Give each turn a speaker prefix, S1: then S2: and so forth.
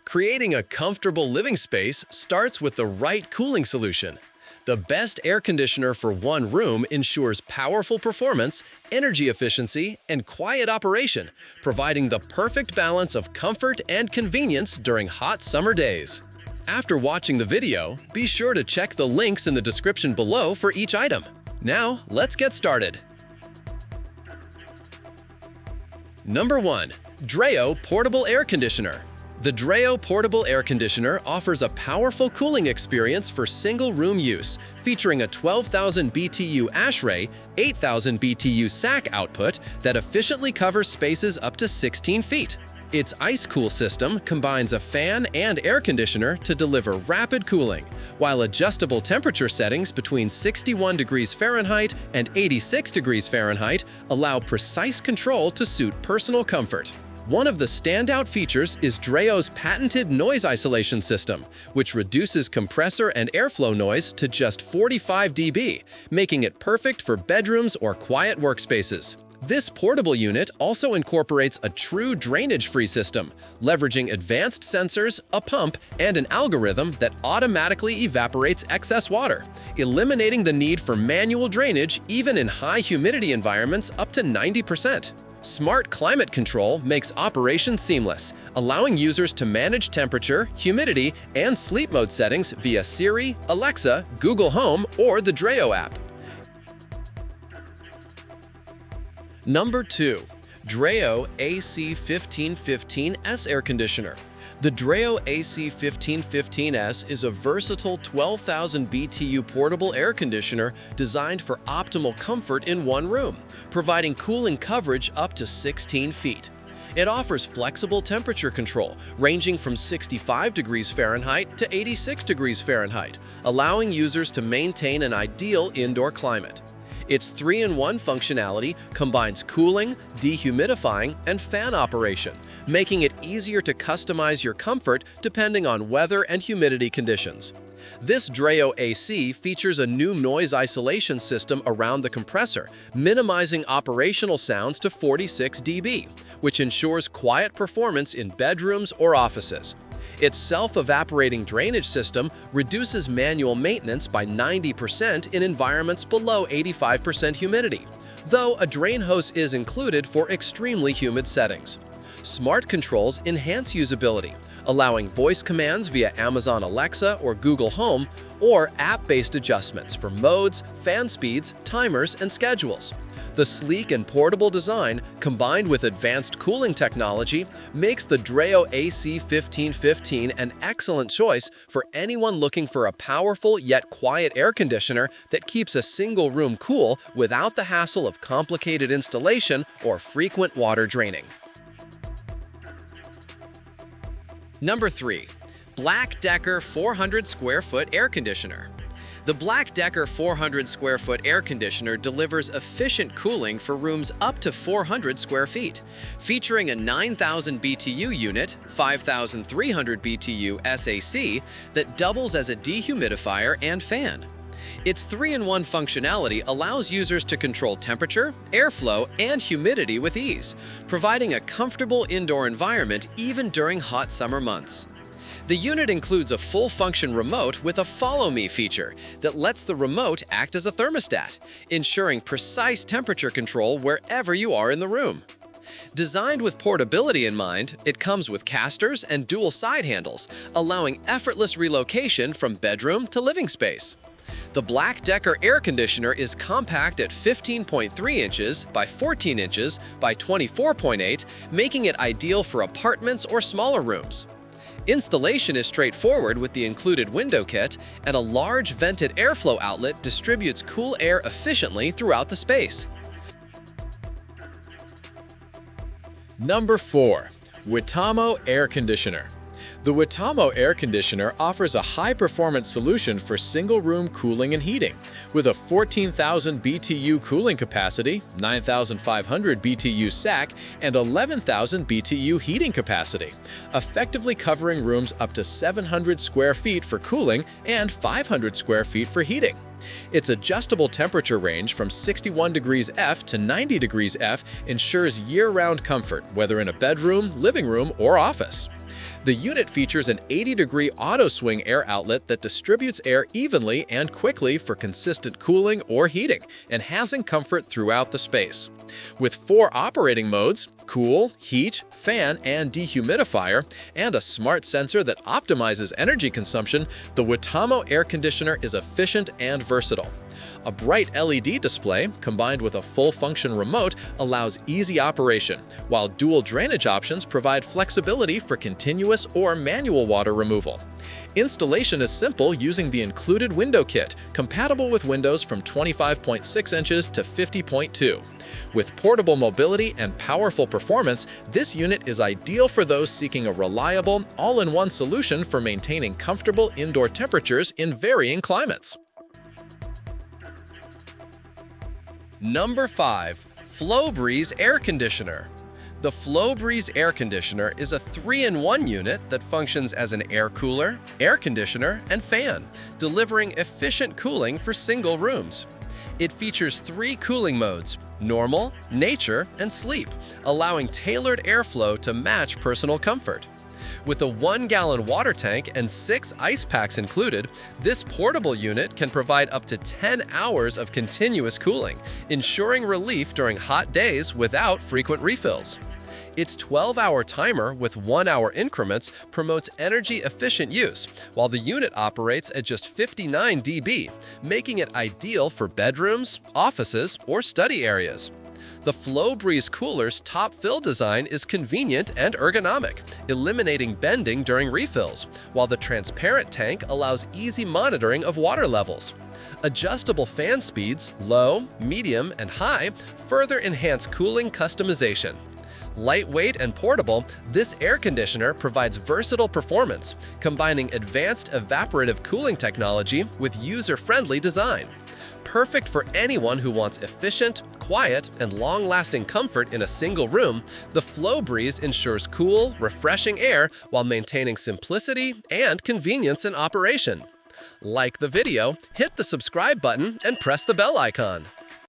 S1: Creating a comfortable living space starts with the right cooling solution. The best air conditioner for one room ensures powerful performance, energy efficiency, and quiet operation, providing the perfect balance of comfort and convenience during hot summer days. After watching the video, be sure to check the links in the description below for each item. Now, let's get started. Number 1. Dreo Portable Air Conditioner. The Dreo Portable Air Conditioner offers a powerful cooling experience for single-room use, featuring a 12,000 BTU ASHRAE, 8,000 BTU SAC output that efficiently covers spaces up to 16 feet. Its ice-cool system combines a fan and air conditioner to deliver rapid cooling, while adjustable temperature settings between 61 degrees Fahrenheit and 86 degrees Fahrenheit allow precise control to suit personal comfort. One of the standout features is Dreo's patented noise isolation system, which reduces compressor and airflow noise to just 45 dB, making it perfect for bedrooms or quiet workspaces. This portable unit also incorporates a true drainage-free system, leveraging advanced sensors, a pump, and an algorithm that automatically evaporates excess water, eliminating the need for manual drainage even in high humidity environments up to 90%. Smart climate control makes operation seamless, allowing users to manage temperature, humidity, and sleep mode settings via Siri, Alexa, Google Home, or the Dreo app. Number 2. Dreo AC1515S Air Conditioner. The Dreo AC1515S is a versatile 12,000 BTU portable air conditioner designed for optimal comfort in one room, providing cooling coverage up to 16 feet. It offers flexible temperature control, ranging from 65 degrees Fahrenheit to 86 degrees Fahrenheit, allowing users to maintain an ideal indoor climate. Its 3-in-1 functionality combines cooling, dehumidifying, and fan operation, making it easier to customize your comfort depending on weather and humidity conditions. This Dreo AC features a new noise isolation system around the compressor, minimizing operational sounds to 46 dB, which ensures quiet performance in bedrooms or offices. Its self-evaporating drainage system reduces manual maintenance by 90% in environments below 85% humidity, though a drain hose is included for extremely humid settings. Smart controls enhance usability, allowing voice commands via Amazon Alexa or Google Home, or app-based adjustments for modes, fan speeds, timers, and schedules. The sleek and portable design, combined with advanced cooling technology, makes the Dreo AC1515 an excellent choice for anyone looking for a powerful yet quiet air conditioner that keeps a single room cool without the hassle of complicated installation or frequent water draining. Number 3. BLACK+DECKER 400 square foot air conditioner. The BLACK+DECKER 400 square foot air conditioner delivers efficient cooling for rooms up to 400 square feet, featuring a 9,000 BTU unit, 5,300 BTU SAC that doubles as a dehumidifier and fan. Its 3-in-1 functionality allows users to control temperature, airflow, and humidity with ease, providing a comfortable indoor environment even during hot summer months. The unit includes a full-function remote with a Follow Me feature that lets the remote act as a thermostat, ensuring precise temperature control wherever you are in the room. Designed with portability in mind, it comes with casters and dual side handles, allowing effortless relocation from bedroom to living space. The BLACK+DECKER air conditioner is compact at 15.3 inches by 14 inches by 24.8, making it ideal for apartments or smaller rooms. Installation is straightforward with the included window kit, and a large vented airflow outlet distributes cool air efficiently throughout the space.
S2: Number 4. Wiytamo Air Conditioner. The Wiytamo Air Conditioner offers a high-performance solution for single-room cooling and heating, with a 14,000 BTU cooling capacity, 9,500 BTU SAC, and 11,000 BTU heating capacity, effectively covering rooms up to 700 square feet for cooling and 500 square feet for heating. Its adjustable temperature range from 61 degrees F to 90 degrees F ensures year-round comfort, whether in a bedroom, living room, or office. The unit features an 80-degree auto-swing air outlet that distributes air evenly and quickly for consistent cooling or heating, enhancing comfort throughout the space. With 4 operating modes, cool, heat, fan, and dehumidifier, and a smart sensor that optimizes energy consumption, the Wiytamo air conditioner is efficient and versatile. A bright LED display, combined with a full-function remote, allows easy operation, while dual drainage options provide flexibility for continuous or manual water removal. Installation is simple using the included window kit, compatible with windows from 25.6 inches to 50.2. With portable mobility and powerful performance, this unit is ideal for those seeking a reliable, all-in-one solution for maintaining comfortable indoor temperatures in varying climates.
S1: Number 5. FLOWBREEZE Air Conditioner. The FLOWBREEZE Air Conditioner is a 3-in-1 unit that functions as an air cooler, air conditioner, and fan, delivering efficient cooling for single rooms. It features 3 cooling modes: normal, nature, and sleep, allowing tailored airflow to match personal comfort. With a 1-gallon water tank and 6 ice packs included, this portable unit can provide up to 10 hours of continuous cooling, ensuring relief during hot days without frequent refills. Its 12-hour timer with 1-hour increments promotes energy-efficient use, while the unit operates at just 59 dB, making it ideal for bedrooms, offices, or study areas. The FLOWBREEZE cooler's top fill design is convenient and ergonomic, eliminating bending during refills, while the transparent tank allows easy monitoring of water levels. Adjustable fan speeds, low, medium, and high, further enhance cooling customization. Lightweight and portable, this air conditioner provides versatile performance, combining advanced evaporative cooling technology with user-friendly design. Perfect for anyone who wants efficient, quiet, and long-lasting comfort in a single room, the FLOWBREEZE ensures cool, refreshing air while maintaining simplicity and convenience in operation. Like the video, hit the subscribe button, and press the bell icon.